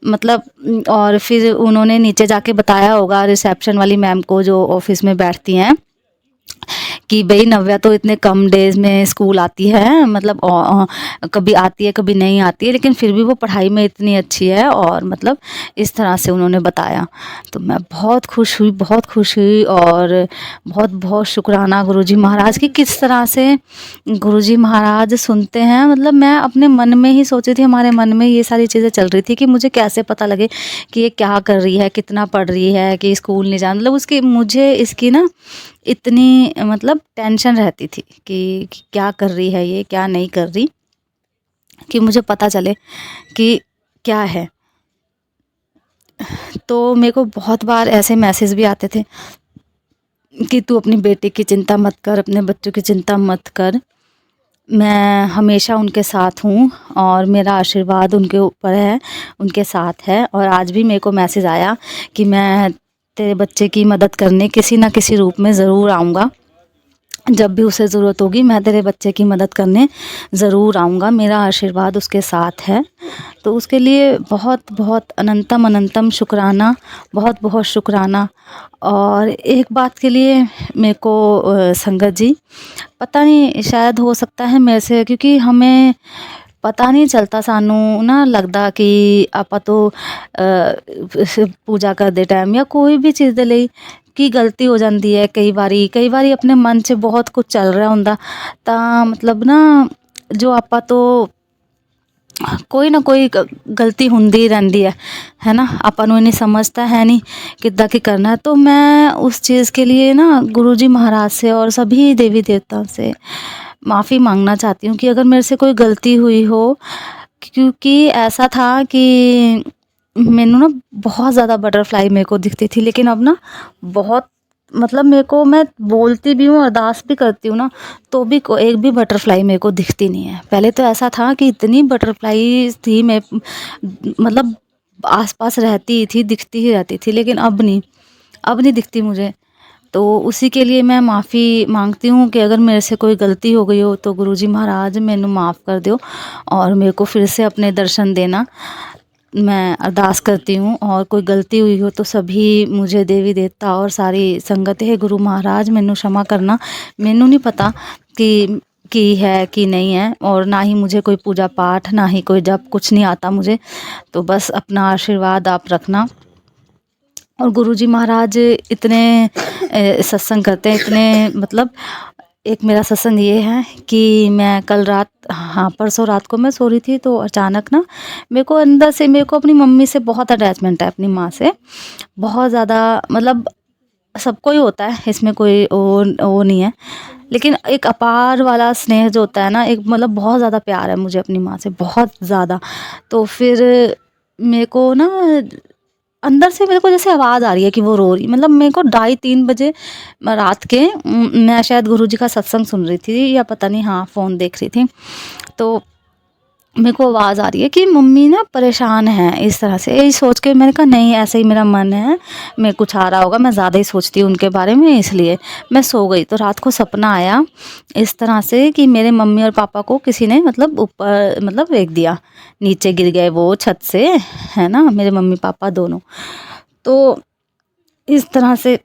मतलब, और फिर उन्होंने नीचे जाके बताया होगा रिसेप्शन वाली मैम को जो ऑफिस में बैठती हैं कि भाई नव्या तो इतने कम डेज़ में स्कूल आती है, मतलब कभी आती है कभी नहीं आती है, लेकिन फिर भी वो पढ़ाई में इतनी अच्छी है, और मतलब इस तरह से उन्होंने बताया। तो मैं बहुत खुश हुई, बहुत खुश हुई, और बहुत बहुत शुक्राना गुरुजी महाराज की, किस तरह से गुरुजी महाराज सुनते हैं। मतलब मैं अपने मन में ही सोची थी, हमारे मन में ये सारी चीज़ें चल रही थी कि मुझे कैसे पता लगे कि ये क्या कर रही है, कितना पढ़ रही है, कि स्कूल नहीं जाना, मतलब उसकी मुझे इसकी ना इतनी मतलब टेंशन रहती थी कि क्या कर रही है ये, क्या नहीं कर रही, कि मुझे पता चले कि क्या है। तो मेरे को बहुत बार ऐसे मैसेज भी आते थे कि तू अपनी बेटी की चिंता मत कर, अपने बच्चों की चिंता मत कर, मैं हमेशा उनके साथ हूँ और मेरा आशीर्वाद उनके ऊपर है, उनके साथ है। और आज भी मेरे को मैसेज आया कि मैं तेरे बच्चे की मदद करने किसी ना किसी रूप में ज़रूर आऊँगा, जब भी उसे ज़रूरत होगी मैं तेरे बच्चे की मदद करने ज़रूर आऊँगा, मेरा आशीर्वाद उसके साथ है। तो उसके लिए बहुत बहुत अनंतम अनंतम शुक्राना, बहुत बहुत शुक्राना। और एक बात के लिए मेरे को संगत जी, पता नहीं शायद हो सकता है मेरे से, क्योंकि हमें पता नहीं चलता, सानू ना लगदा कि आपां तो पूजा करदे टाइम या कोई भी चीज़ दे लई की गलती हो जाती है कई बारी अपने मन 'ਚ बहुत कुछ चल रहा ਹੁੰਦਾ ਤਾਂ मतलब ना जो आपां तो कोई ना कोई गलती ਹੁੰਦੀ ही रहती है ना, आपां नूं इन्नी समझ ਤਾਂ है नहीं किद्दां की करना है। तो मैं उस चीज़ के लिए ना गुरुजी महाराज से और सभी देवी देवताओं से माफ़ी मांगना चाहती हूँ कि अगर मेरे से कोई गलती हुई हो, क्योंकि ऐसा था कि मैनू ना बहुत ज़्यादा बटरफ्लाई मेरे को दिखती थी, लेकिन अब ना बहुत मतलब मेरे को, मैं बोलती भी हूँ अरदास भी करती हूँ ना, तो भी एक भी बटरफ्लाई मेरे को दिखती नहीं है। पहले तो ऐसा था कि इतनी बटरफ्लाई थी, मैं मतलब आसपास रहती ही थी, दिखती ही रहती थी, लेकिन अब नहीं दिखती मुझे। तो उसी के लिए मैं माफ़ी मांगती हूँ कि अगर मेरे से कोई गलती हो गई हो तो गुरुजी महाराज मैनू माफ़ कर दो और मेरे को फिर से अपने दर्शन देना, मैं अरदास करती हूँ। और कोई गलती हुई हो तो सभी मुझे देवी देवता और सारी संगत है गुरु महाराज मैनू क्षमा करना। मैनू नहीं पता कि है कि नहीं है, और ना ही मुझे कोई पूजा पाठ, ना ही कोई जप, कुछ नहीं आता मुझे। तो बस अपना आशीर्वाद आप रखना। और गुरुजी महाराज इतने सत्संग करते हैं, इतने मतलब एक मेरा सत्संग ये है कि मैं कल रात, हाँ परसों रात को मैं सो रही थी, तो अचानक ना मेरे को अंदर से, मेरे को अपनी मम्मी से बहुत अटैचमेंट है, अपनी माँ से बहुत ज़्यादा, मतलब सबको ही होता है, इसमें कोई वो नहीं है, लेकिन एक अपार वाला स्नेह जो होता है ना, एक मतलब बहुत ज़्यादा प्यार है मुझे अपनी माँ से, बहुत ज़्यादा। तो फिर मेरे को ना अंदर से मेरे को जैसे आवाज़ आ रही है कि वो रो रही, मतलब मेरे को 2:30 बजे रात के मैं शायद गुरुजी का सत्संग सुन रही थी या पता नहीं, हाँ फ़ोन देख रही थी, तो मेरे को आवाज़ आ रही है कि मम्मी ना परेशान है, इस तरह से। यही सोच के मैंने कहा नहीं, ऐसे ही मेरा मन है, मैं कुछ आ रहा होगा, मैं ज़्यादा ही सोचती हूँ उनके बारे में, इसलिए मैं सो गई। तो रात को सपना आया इस तरह से कि मेरे मम्मी और पापा को किसी ने मतलब ऊपर मतलब फेंक दिया, नीचे गिर गए वो छत से, है ना, मेरे मम्मी पापा दोनों। तो इस तरह से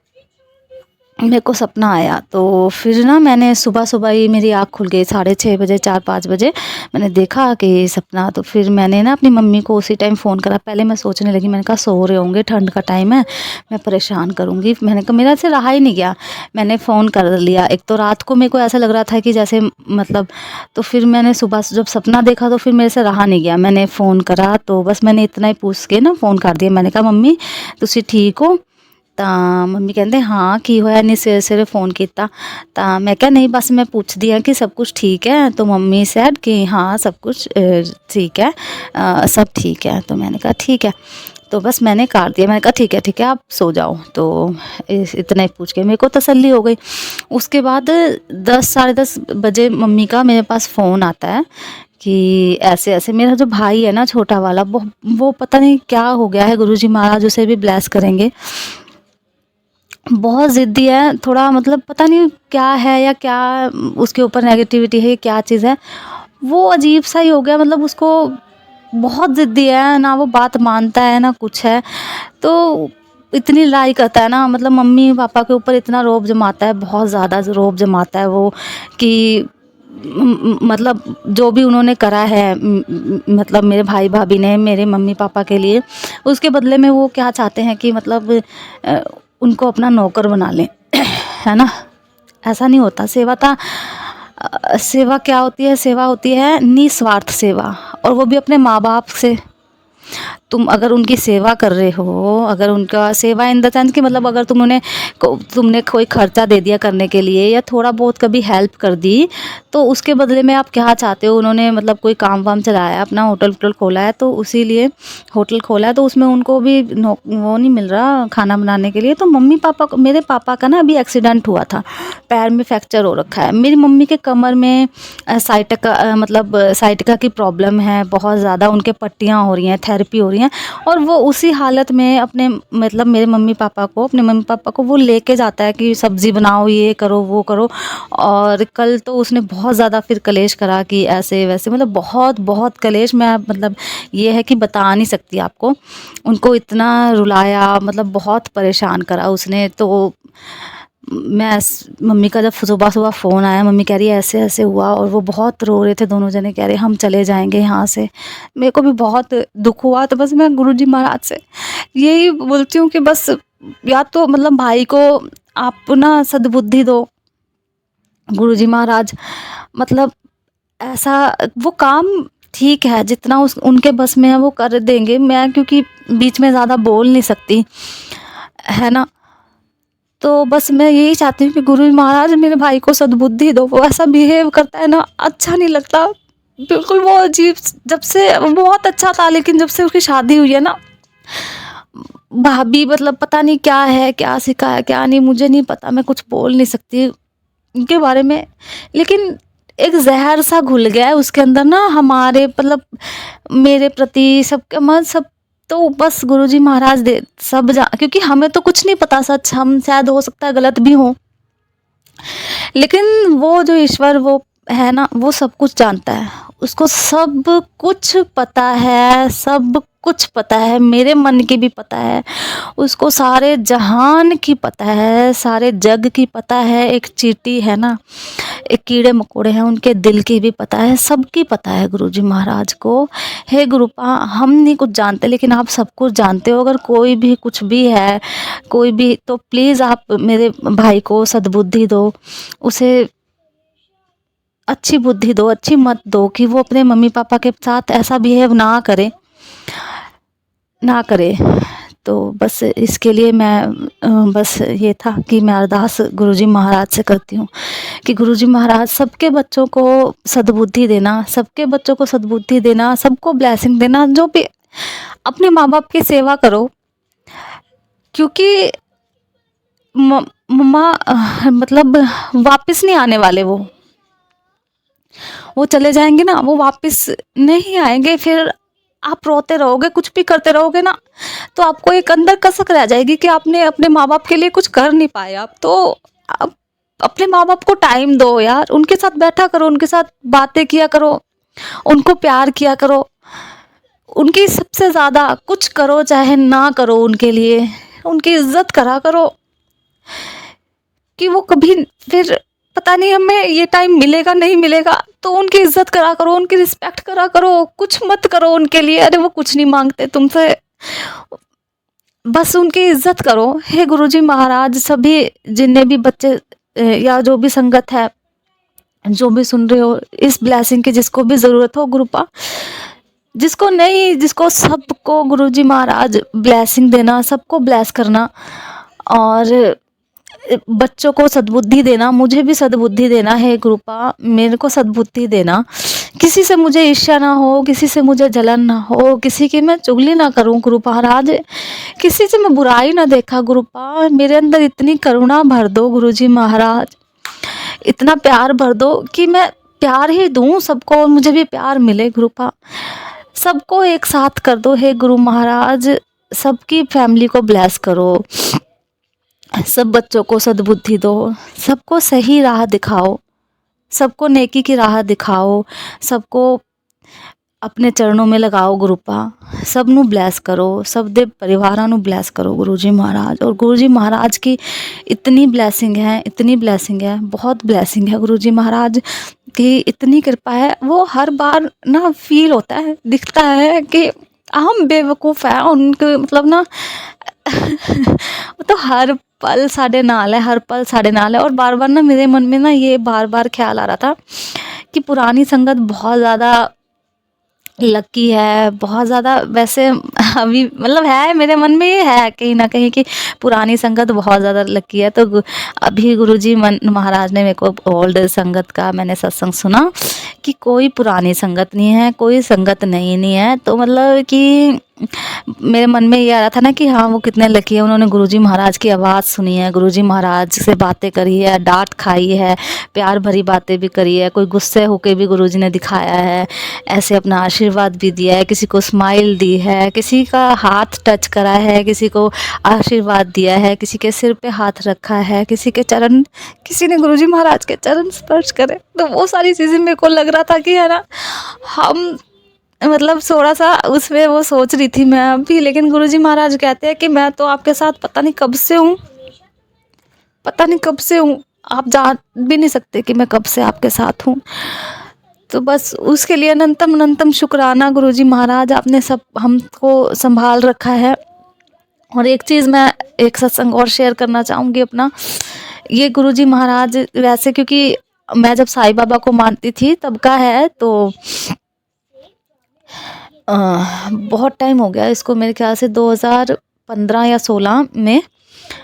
मेरे को सपना आया। तो फिर ना मैंने सुबह सुबह ही मेरी आँख खुल गई 6:30 बजे, 4-5 बजे मैंने देखा कि सपना। तो फिर मैंने ना अपनी मम्मी को उसी टाइम फ़ोन करा। पहले मैं सोचने लगी, मैंने कहा सो रहे होंगे, ठंड का टाइम है, मैं परेशान करूँगी। मैंने कहा मेरा से रहा ही नहीं गया, मैंने फ़ोन कर लिया। एक तो रात को मेरे को ऐसा लग रहा था कि जैसे मतलब, तो फिर मैंने सुबह जब सपना देखा तो फिर मेरे से रहा नहीं गया, मैंने फ़ोन करा। तो बस मैंने इतना ही पूछ के ना फ़ोन कर दिया। मैंने कहा मम्मी तुसी ठीक हो? ਤਾਂ ਮੰਮੀ ਕਹਿੰਦੇ ਹਾਂ ਕੀ ਹੋਇਆ, ਨਹੀਂ ਸਵੇਰੇ ਸਵੇਰੇ फ़ोन ਕੀਤਾ। ਤਾਂ मैं क्या नहीं बस मैं पूछ दिया कि सब कुछ ठीक है। तो मम्मी सैड कि हाँ सब कुछ ठीक है, सब ठीक है। तो मैंने कहा ठीक है। तो बस मैंने काट दिया, मैंने कहा ठीक है आप सो जाओ। तो इतना ही पूछ के मेरे को तसल्ली हो गई। उसके बाद 10 साढ़े 10 बजे मम्मी का मेरे पास फ़ोन आता है कि ऐसे ऐसे मेरा जो भाई है ना छोटा वाला, वो पता नहीं क्या हो गया है, गुरुजी महाराज उसे भी ब्लेस करेंगे, बहुत ज़िद्दी है थोड़ा, मतलब पता नहीं क्या है या क्या उसके ऊपर नेगेटिविटी है, क्या चीज़ है, वो अजीब सा ही हो गया। मतलब उसको बहुत ज़िद्दी है, ना वो बात मानता है ना कुछ है। तो इतनी लड़ाई करता है ना, मतलब मम्मी पापा के ऊपर इतना रौब जमाता है, बहुत ज़्यादा रौब जमाता है वो, कि मतलब जो भी उन्होंने करा है मतलब मेरे भाई भाभी ने मेरे मम्मी पापा के लिए, उसके बदले में वो क्या चाहते हैं कि मतलब उनको अपना नौकर बना लें है ना। ऐसा नहीं होता। सेवा क्या होती है? सेवा होती है निस्वार्थ सेवा, और वो भी अपने माँ बाप से। तुम अगर उनकी सेवा कर रहे हो, अगर उनका सेवा इन द सेंस कि मतलब अगर तुमने कोई खर्चा दे दिया करने के लिए, या थोड़ा बहुत कभी हेल्प कर दी, तो उसके बदले में आप क्या चाहते हो? उन्होंने मतलब कोई काम वाम चलाया, अपना होटल खोला है, तो उसी लिए होटल खोला है, तो उसमें उनको भी वो नहीं मिल रहा खाना बनाने के लिए। तो मम्मी पापा को, मेरे पापा का ना अभी एक्सीडेंट हुआ था, पैर में फ्रैक्चर हो रखा है। मेरी मम्मी के कमर में साइटिका की प्रॉब्लम है बहुत ज़्यादा, उनके पट्टियाँ हो रही हैं, थेरेपी हो रही हैं, और वो उसी हालत में अपने मतलब मेरे अपने मम्मी पापा को वो लेके जाता है कि सब्ज़ी बनाओ, ये करो वो करो। और कल तो उसने बहुत ज़्यादा फिर कलेश करा कि ऐसे वैसे, मतलब बहुत बहुत कलेश। मैं मतलब ये है कि बता नहीं सकती आपको, उनको इतना रुलाया, मतलब बहुत परेशान करा उसने। तो मम्मी का जब सुबह सुबह फ़ोन आया, मम्मी कह रही है ऐसे ऐसे हुआ, और वो बहुत रो रहे थे दोनों जने, कह रहे हम चले जाएंगे यहाँ से। मेरे को भी बहुत दुख हुआ। तो बस मैं गुरुजी महाराज से यही बोलती हूँ कि बस या तो मतलब भाई को आप ना सद्बुद्धि दो गुरुजी महाराज, मतलब ऐसा वो काम ठीक है जितना उनके बस में है वो कर देंगे। मैं क्योंकि बीच में ज़्यादा बोल नहीं सकती है ना, तो बस मैं यही चाहती हूँ कि गुरु महाराज मेरे भाई को सद्बुद्धि दो। वो ऐसा बिहेव करता है ना, अच्छा नहीं लगता बिल्कुल। वो अजीब, जब से वो बहुत अच्छा था, लेकिन जब से उसकी शादी हुई है ना, भाभी मतलब पता नहीं क्या है, क्या सिखाया क्या नहीं, मुझे नहीं पता, मैं कुछ बोल नहीं सकती उनके बारे में। लेकिन एक जहर सा घुल गया है उसके अंदर ना, हमारे मतलब मेरे प्रति सबके मन सब। तो बस गुरुजी महाराज दे सब क्योंकि हमें तो कुछ नहीं पता सच, हम शायद हो सकता है गलत भी हों, लेकिन वो जो ईश्वर वो है ना, वो सब कुछ जानता है, उसको सब कुछ पता है, सब कुछ पता है, मेरे मन की भी पता है, उसको सारे जहान की पता है, सारे जग की पता है। एक चींटी है ना, एक कीड़े मकोड़े हैं, उनके दिल की भी पता है, सबकी पता है गुरुजी महाराज को। हे गुरुपा, हम नहीं कुछ जानते, लेकिन आप सब कुछ जानते हो। अगर कोई भी कुछ भी है, कोई भी, तो प्लीज़ आप मेरे भाई को सद्बुद्धि दो, उसे अच्छी बुद्धि दो, अच्छी मत दो कि वो अपने मम्मी पापा के साथ ऐसा बिहेव ना करे। तो बस इसके लिए मैं बस ये था कि मैं अरदास गुरुजी महाराज से करती हूँ कि गुरुजी महाराज सबके बच्चों को सद्बुद्धि देना, सबके बच्चों को सद्बुद्धि देना, सबको ब्लेसिंग देना। जो भी अपने माँ बाप की सेवा करो, क्योंकि मम्मा मतलब वापस नहीं आने वाले, वो चले जाएंगे ना, वो वापस नहीं आएंगे। फिर आप रोते रहोगे, कुछ भी करते रहोगे ना, तो आपको एक अंदर कसक रह जाएगी कि आपने अपने माँ बाप के लिए कुछ कर नहीं पाए। आप तो आप अपने माँ बाप को टाइम दो यार, उनके साथ बैठा करो, उनके साथ बातें किया करो, उनको प्यार किया करो, उनकी सबसे ज़्यादा कुछ करो चाहे ना करो उनके लिए, उनकी इज्जत करा करो कि वो कभी फिर पता नहीं हमें ये टाइम मिलेगा नहीं मिलेगा, तो उनकी इज्जत करा करो, उनकी रिस्पेक्ट करा करो, कुछ मत करो उनके लिए। अरे वो कुछ नहीं मांगते तुमसे, बस उनकी इज्जत करो। हे गुरुजी महाराज, सभी जितने भी बच्चे या जो भी संगत है, जो भी सुन रहे हो, इस ब्लेसिंग की जिसको भी ज़रूरत हो गुरुपा, जिसको नहीं, जिसको सबको गुरुजी महाराज ब्लेसिंग देना, सबको ब्लेस करना, और बच्चों को सद्बुद्धि देना, मुझे भी सद्बुद्धि देना है गुरुपा, मेरे को सद्बुद्धि देना। किसी से मुझे ईर्ष्या ना हो, किसी से मुझे जलन ना हो, किसी की मैं चुगली ना करूं गुरुपा महाराज, किसी से मैं बुराई ना देखा गुरुपा। मेरे अंदर इतनी करुणा भर दो गुरुजी महाराज, इतना प्यार भर दो कि मैं प्यार ही दूं सबको और मुझे भी प्यार मिले गुरुपा। सबको एक साथ कर दो हे गुरु महाराज, सबकी फैमिली को ब्लेस करो, सब बच्चों को सद्बुद्धि दो, सबको सही राह दिखाओ, सबको नेकी की राह दिखाओ, सबको अपने चरणों में लगाओ गुरुपा। सब नू ब्लेस करो, सब दे परिवारां नू ब्लेस करो गुरुजी महाराज। और गुरुजी महाराज की इतनी ब्लेसिंग है, इतनी ब्लेसिंग है, बहुत ब्लेसिंग है गुरुजी महाराज की, इतनी कृपा है। वो हर बार ना फील होता है, दिखता है कि हम बेवकूफ़ हैं उनके, मतलब ना वो तो हर पल साढ़े नाल है, हर पल साढ़े नाल है। और बार बार ना मेरे मन में ना ये बार बार ख्याल आ रहा था कि पुरानी संगत बहुत ज़्यादा लकी है, बहुत ज़्यादा। वैसे अभी मतलब है मेरे मन में, ये है कहीं ना कहीं कि पुरानी संगत बहुत ज़्यादा लकी है। तो अभी गुरुजी महाराज ने मेरे को ओल्ड संगत का मैंने सत्संग सुना कि कोई पुरानी संगत नहीं है, कोई संगत नहीं है। तो मतलब कि मेरे मन में ये आ रहा था ना कि हाँ वो कितने लकी है, उन्होंने गुरुजी महाराज की आवाज़ सुनी है, गुरुजी महाराज से बातें करी है, डांट खाई है, प्यार भरी बातें भी करी है, कोई गुस्से होके भी गुरुजी ने दिखाया है, ऐसे अपना आशीर्वाद भी दिया है, किसी को स्माइल दी है, किसी का हाथ टच करा है, किसी को आशीर्वाद दिया है, किसी के सिर पे हाथ रखा है, किसी के चरण, किसी ने गुरुजी महाराज के चरण स्पर्श करे। तो वो सारी चीज़ें मेरे को लग रहा था कि है ना, हम मतलब थोड़ा सा उसमें वो सोच रही थी मैं अभी। लेकिन गुरुजी महाराज कहते हैं कि मैं तो आपके साथ पता नहीं कब से हूँ, पता नहीं कब से हूँ, आप जान भी नहीं सकते कि मैं कब से आपके साथ हूँ। तो बस उसके लिए अनंतम अनंतम शुक्राना गुरुजी महाराज, आपने सब हमको संभाल रखा है। और एक चीज़ मैं एक सत्संग और शेयर करना चाहूँगी अपना, ये गुरुजी महाराज वैसे, क्योंकि मैं जब साईं बाबा को मानती थी तब का है, तो बहुत टाइम हो गया इसको, मेरे ख्याल से 2015 या 16 में।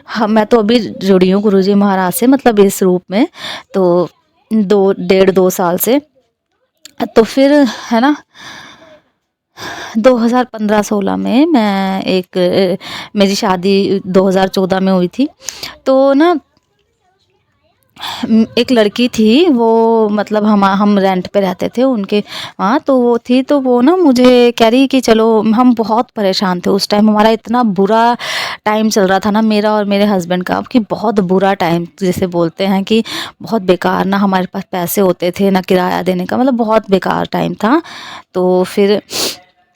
हाँ, मैं तो अभी जुड़ी हूँ गुरुजी महाराज से, मतलब इस रूप में, तो 2 साल से। तो फिर है ना 2015-16 में मैं मेरी शादी 2014 में हुई थी। तो ना एक लड़की थी, वो मतलब हम रेंट पे रहते थे उनके वहाँ, तो वो थी, तो वो ना मुझे कह रही कि चलो, हम बहुत परेशान थे उस टाइम, हमारा इतना बुरा टाइम चल रहा था ना मेरा और मेरे हस्बैंड का, कि बहुत बुरा टाइम जैसे बोलते हैं कि बहुत बेकार, ना हमारे पास पैसे होते थे ना किराया देने का, मतलब बहुत बेकार टाइम था। तो फिर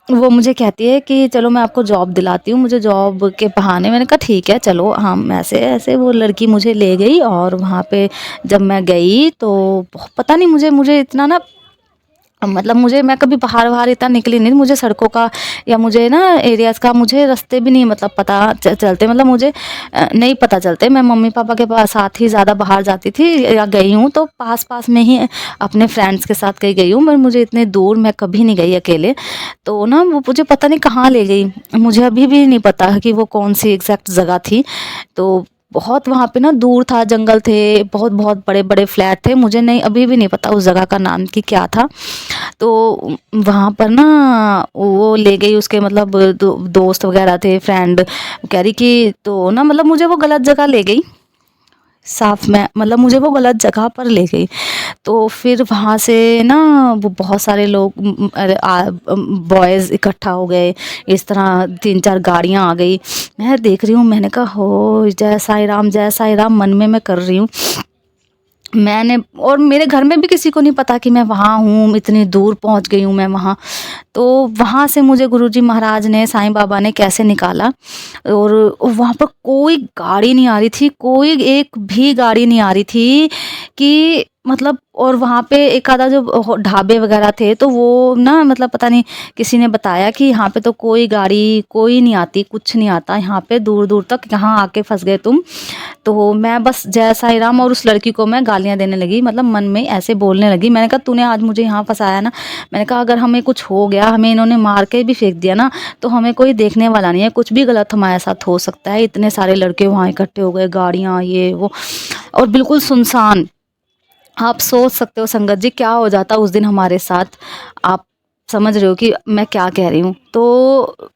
वो मुझे कहती है कि चलो मैं आपको जॉब दिलाती हूँ, मुझे जॉब के बहाने। मैंने कहा ठीक है चलो, हम ऐसे ऐसे वो लड़की मुझे ले गई, और वहाँ पे जब मैं गई तो पता नहीं मुझे इतना ना, मतलब मैं कभी बाहर इतना निकली नहीं, मुझे सड़कों का या मुझे ना एरियाज़ का मुझे रास्ते भी नहीं मतलब पता चलते, मतलब मुझे नहीं पता चलते। मैं मम्मी पापा के पास साथ ही ज़्यादा बाहर जाती थी, या गई हूँ तो पास में ही अपने फ्रेंड्स के साथ कहीं गई हूँ, पर मुझे इतने दूर मैं कभी नहीं गई अकेले। तो ना वो मुझे पता नहीं कहाँ ले गई, मुझे अभी भी नहीं पता कि वो कौन सी एग्जैक्ट जगह थी। तो बहुत वहाँ पे ना दूर था, जंगल थे, बहुत बहुत बड़े बड़े फ्लैट थे, मुझे नहीं अभी भी नहीं पता उस जगह का नाम कि क्या था। तो वहाँ पर ना वो ले गई, उसके मतलब दोस्त वगैरह थे, फ्रेंड कह रही कि, तो ना मतलब मुझे वो गलत जगह ले गई, साफ में मतलब मुझे वो गलत जगह पर ले गई। तो फिर वहाँ से ना वो बहुत सारे लोग बॉयज़ इकट्ठा हो गए, इस तरह 3-4 गाड़ियाँ आ गई। मैं देख रही हूँ, मैंने कहा हो जय साईं राम, जय साईं राम मन में मैं कर रही हूँ। मैंने और मेरे घर में भी किसी को नहीं पता कि मैं वहाँ हूँ, इतनी दूर पहुँच गई हूँ मैं वहाँ। तो वहाँ से मुझे गुरुजी महाराज ने, साईं बाबा ने कैसे निकाला। और वहाँ पर कोई गाड़ी नहीं आ रही थी, कोई एक भी गाड़ी नहीं आ रही थी कि मतलब। और वहाँ पे एक आधा जो ढाबे वगैरह थे, तो वो ना मतलब पता नहीं किसी ने बताया कि यहाँ पे तो कोई गाड़ी कोई नहीं आती, कुछ नहीं आता यहाँ पे, दूर दूर तक, यहाँ आके फंस गए तुम। तो मैं बस जय साईं राम, और उस लड़की को मैं गालियाँ देने लगी, मतलब मन में ऐसे बोलने लगी। मैंने कहा तूने आज मुझे यहाँ फंसाया ना, मैंने कहा अगर हमें कुछ हो गया, हमें इन्होंने मार के भी फेंक दिया ना, तो हमें कोई देखने वाला नहीं है, कुछ भी गलत हमारे साथ हो सकता है। इतने सारे लड़के वहाँ इकट्ठे हो गए, गाड़ियाँ ये वो, और बिल्कुल सुनसान। आप सोच सकते हो संगत जी क्या हो जाता उस दिन हमारे साथ। आप समझ रहे हो कि मैं क्या कह रही हूँ। तो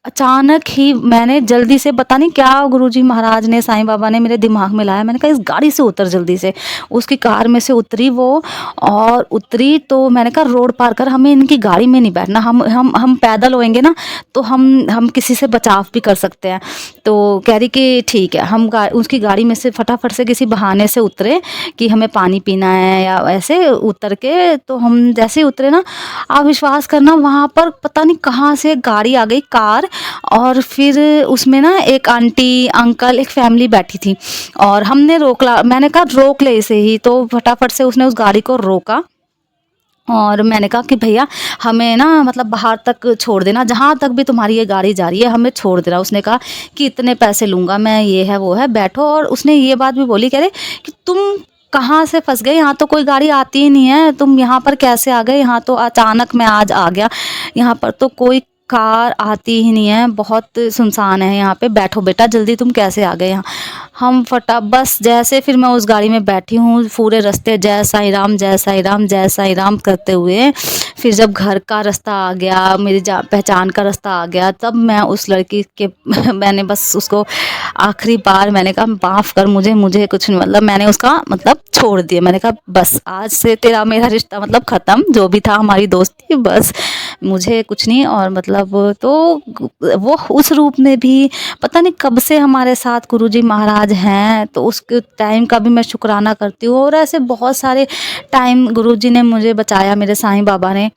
अचानक ही मैंने जल्दी से, पता नहीं क्या गुरुजी महाराज ने, साईं बाबा ने मेरे दिमाग में लाया। मैंने कहा इस गाड़ी से उतर जल्दी से। उसकी कार में से उतरी वो, और उतरी तो मैंने कहा रोड पार कर, हमें इनकी गाड़ी में नहीं बैठना, हम पैदल होएंगे ना तो हम किसी से बचाव भी कर सकते हैं। तो कह रही कि ठीक है। हम उसकी गाड़ी में से फटाफट से किसी बहाने से उतरे कि हमें पानी पीना है या ऐसे उतर के। तो हम जैसे ही उतरे ना, आप विश्वास करना वहाँ पर पता नहीं कहाँ से गाड़ी आ गई, कार। और फिर उसमें ना एक आंटी अंकल, एक फैमिली बैठी थी, और हमने मैंने कहा रोक ले इसे ही। तो फटाफट से उसने उस गाड़ी को रोका, और मैंने कहा कि भैया हमें ना मतलब बाहर तक छोड़ देना, जहाँ तक भी तुम्हारी ये गाड़ी जा रही है हमें छोड़ देना। उसने कहा कि इतने पैसे लूँगा मैं, ये है वो है, बैठो। और उसने ये बात भी बोली, कह रहे कि तुम कहाँ से फंस गए, यहाँ तो कोई गाड़ी आती ही नहीं है, तुम यहाँ पर कैसे आ गए, यहाँ तो अचानक मैं आज आ गया, यहाँ पर तो कोई कार आती ही नहीं है, बहुत सुनसान है यहाँ पे, बैठो बेटा जल्दी, तुम कैसे आ गए यहाँ। हम बस जैसे फिर मैं उस गाड़ी में बैठी हूँ, पूरे रास्ते जय साईं राम, जय साईं राम, जय साईं राम करते हुए, फिर जब घर का रास्ता आ गया, मेरी पहचान का रास्ता आ गया, तब मैं उस लड़की के मैंने बस उसको आखिरी बार मैंने कहा माफ़ कर मुझे कुछ नहीं, मतलब मैंने उसका मतलब छोड़ दिया। मैंने कहा बस आज से तेरा मेरा रिश्ता मतलब ख़त्म, जो भी था हमारी दोस्ती, बस मुझे कुछ नहीं। और मतलब तो वो उस रूप में भी पता नहीं कब से हमारे साथ गुरुजी महाराज हैं, तो उसके टाइम का भी मैं शुक्राना करती हूँ। और ऐसे बहुत सारे टाइम गुरुजी ने मुझे बचाया, मेरे साईं बाबा ने,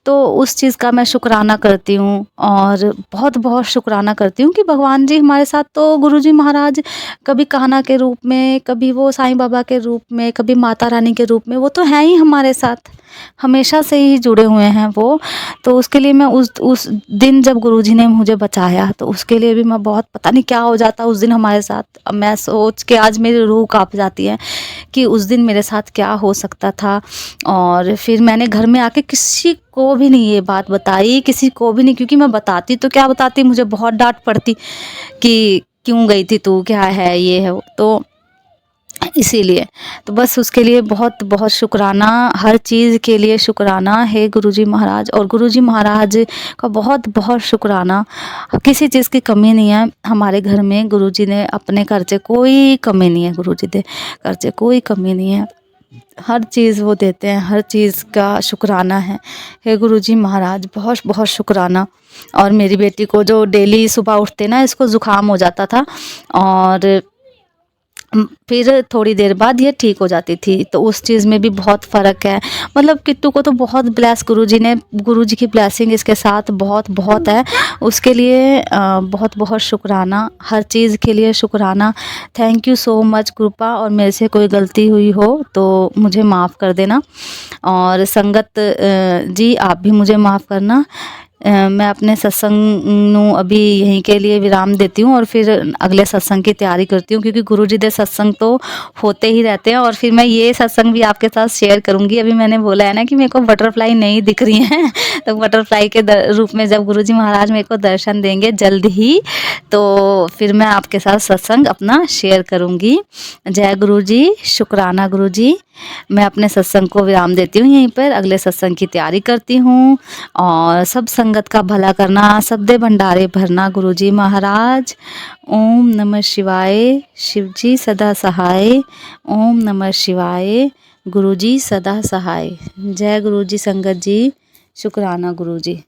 तो उस चीज़ का मैं शुक्राना करती हूँ। और बहुत बहुत शुक्राना करती हूँ कि भगवान जी हमारे साथ, तो गुरुजी महाराज कभी कान्हा के रूप में, कभी वो साईं बाबा के रूप में, कभी माता रानी के रूप में, वो तो हैं ही हमारे साथ, हमेशा से ही जुड़े हुए हैं वो। तो उसके लिए मैं उस दिन जब गुरुजी ने मुझे बचाया, तो उसके लिए भी मैं बहुत, पता नहीं क्या हो जाता उस दिन हमारे साथ। अब मैं सोच के आज मेरी रूह कांप जाती है कि उस दिन मेरे साथ क्या हो सकता था। और फिर मैंने घर में आके किसी को भी नहीं ये बात बताई, किसी को भी नहीं, क्योंकि मैं बताती तो क्या बताती, मुझे बहुत डांट पड़ती कि क्यों गई थी तू, क्या है ये है वो। तो इसीलिए तो बस उसके लिए बहुत बहुत शुक्राना, हर चीज़ के लिए शुक्राना है गुरुजी महाराज। और गुरुजी महाराज का बहुत बहुत शुक्राना, किसी चीज़ की कमी नहीं है हमारे घर में। गुरुजी ने अपने खर्चे, कोई कमी नहीं है, गुरुजी दे खर्चे कोई कमी नहीं है, हर चीज़ वो देते हैं, हर चीज़ का शुक्राना है। हे गुरुजी महाराज बहुत बहुत शुक्राना। और मेरी बेटी को जो डेली सुबह उठते ना इसको ज़ुकाम हो जाता था, और फिर थोड़ी देर बाद ये ठीक हो जाती थी, तो उस चीज़ में भी बहुत फ़र्क है। मतलब किट्टू को तो बहुत ब्लेस गुरुजी ने, गुरुजी की ब्लेसिंग इसके साथ बहुत बहुत है, उसके लिए बहुत बहुत शुक्राना, हर चीज़ के लिए शुक्राना। थैंक यू सो मच कृपा। और मेरे से कोई गलती हुई हो तो मुझे माफ़ कर देना, और संगत जी आप भी मुझे माफ़ करना। मैं अपने सत्संग नू अभी यहीं के लिए विराम देती हूँ, और फिर अगले सत्संग की तैयारी करती हूँ, क्योंकि गुरुजी दे सत्संग तो होते ही रहते हैं। और फिर मैं ये सत्संग भी आपके साथ शेयर करूँगी। अभी मैंने बोला है ना कि मेरे को बटरफ्लाई नहीं दिख रही हैं तो बटरफ्लाई के रूप में जब गुरुजी महाराज मेरे को दर्शन देंगे जल्द ही, तो फिर मैं आपके साथ सत्संग अपना शेयर करूँगी। जय गुरुजी, शुक्राना गुरुजी। मैं अपने सत्संग को विराम देती हूँ यहीं पर, अगले सत्संग की तैयारी करती हूँ। और सब संगत का भला करना, सबदे भंडारे भरना गुरुजी महाराज। ओम नमः शिवाय, शिवजी सदा सहाय। ओम नमः शिवाय, गुरुजी सदा सहाय। जय गुरुजी संगत जी, शुक्राना गुरुजी।